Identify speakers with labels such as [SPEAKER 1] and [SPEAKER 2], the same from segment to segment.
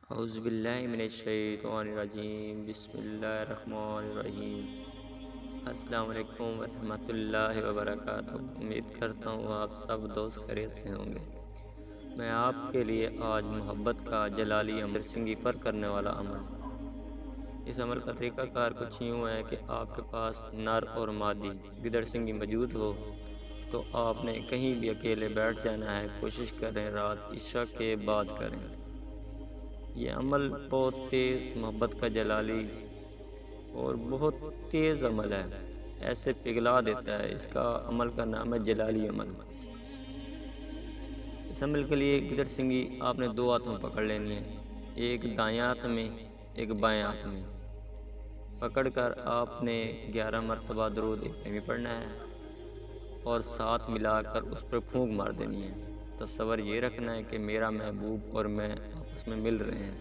[SPEAKER 1] اعوذ باللہ من الشیطان الرجیم، بسم اللہ الرحمن الرحیم۔ السلام علیکم ورحمۃ اللہ وبرکاتہ۔ امید کرتا ہوں آپ سب دوست خیریت سے ہوں گے۔ میں آپ کے لیے آج محبت کا جلالی عمل سنگی پر کرنے والا عمل۔ اس عمل کا طریقہ کار کچھ یوں ہے کہ آپ کے پاس نر اور مادی گدڑ سنگی موجود ہو تو آپ نے کہیں بھی اکیلے بیٹھ جانا ہے۔ کوشش کریں رات عشاء کے بعد کریں۔ یہ عمل بہت تیز محبت کا جلالی اور بہت تیز عمل ہے، ایسے پگھلا دیتا ہے۔ اس کا عمل کا نام ہے جلالی عمل۔ اس عمل کے لیے گدڑ سنگی آپ نے دو ہاتھوں پکڑ لینی ہے، ایک دائیں ہاتھ میں ایک بائیں ہاتھ میں پکڑ کر آپ نے 11 مرتبہ درود ابراہیمی پڑھنا ہے اور ساتھ ملا کر اس پر پھونک مار دینی ہے۔ تصور یہ رکھنا ہے کہ میرا محبوب اور میں آپس میں مل رہے ہیں،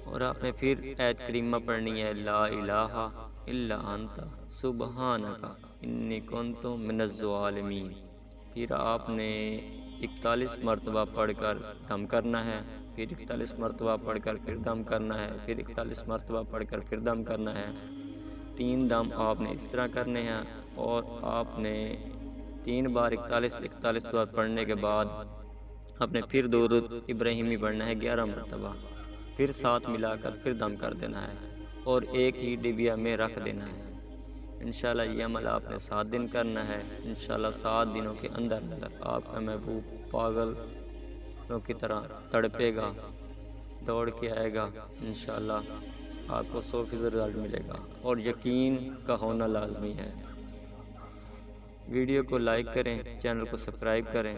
[SPEAKER 1] اور آپ نے پھر آیت کریمہ پڑھنی ہے، لا الہ الا انت سبحانک انی کنت من الظالمین۔ پھر آپ نے 41 مرتبہ پڑھ کر دم کرنا ہے، پھر 41 مرتبہ پڑھ کر پھر دم کرنا ہے، پھر 41 مرتبہ پڑھ کر پھر دم کرنا ہے۔ 3 دم آپ نے اس طرح کرنے ہیں، اور آپ نے 3 بار 41 بار پڑھنے کے بعد آپ نے پھر درود ابراہیمی پڑھنا ہے 11 مرتبہ، پھر ساتھ ملا کر پھر دم کر دینا ہے اور ایک ہی ڈبیا میں رکھ دینا ہے۔ انشاءاللہ یہ عمل آپ نے 7 دن کرنا ہے۔ انشاءاللہ 7 دنوں کے اندر آپ کا محبوب پاگلوں کی طرح تڑپے گا، دوڑ کے آئے گا۔ انشاءاللہ آپ کو 100% رزلٹ ملے گا، اور یقین کا ہونا لازمی ہے۔ ویڈیو کو لائک کریں، چینل کو سبسکرائب کریں۔